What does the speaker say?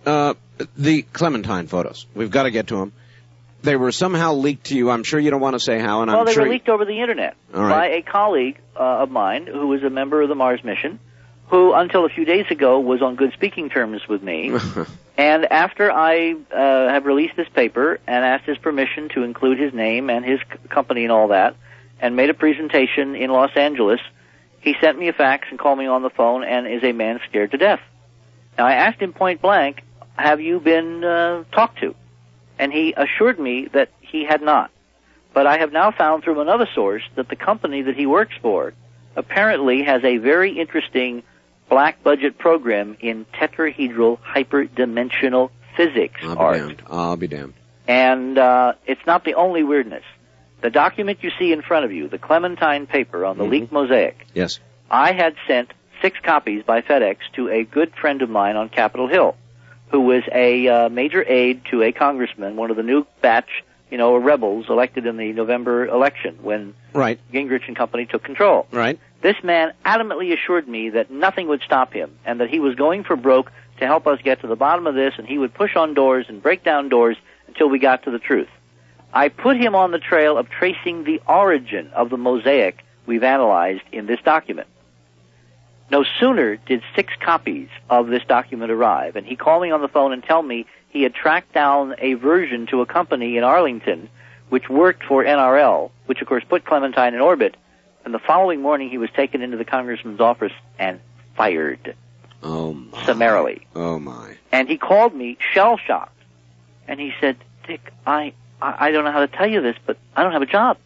right. The Clementine photos. We've got to get to them. They were somehow leaked to you. I'm sure you don't want to say how, and I'm sure... Well, they were leaked over the Internet by a colleague of mine who was a member of the Mars mission, who, until a few days ago, was on good speaking terms with me. And after I have released this paper and asked his permission to include his name and his company and all that, and made a presentation in Los Angeles, he sent me a fax and called me on the phone and is a man scared to death. Now, I asked him point blank, have you been talked to? And he assured me that he had not. But I have now found through another source that the company that he works for apparently has a very interesting black budget program in tetrahedral hyperdimensional physics, I'll be damned. And it's not the only weirdness. The document you see in front of you, the Clementine paper on the leaked mosaic, yes, I had sent 6 copies by FedEx to a good friend of mine on Capitol Hill, who was a major aide to a congressman, one of the new batch, rebels elected in the November election when Gingrich and company took control. Right. This man adamantly assured me that nothing would stop him and that he was going for broke to help us get to the bottom of this, and he would push on doors and break down doors until we got to the truth. I put him on the trail of tracing the origin of the mosaic we've analyzed in this document. No sooner did 6 copies of this document arrive, and he called me on the phone and tell me he had tracked down a version to a company in Arlington which worked for NRL, which of course put Clementine in orbit, and the following morning he was taken into the congressman's office and fired. Oh, my. Summarily. Oh, my. And he called me shell-shocked, and he said, Dick, I don't know how to tell you this, but I don't have a job.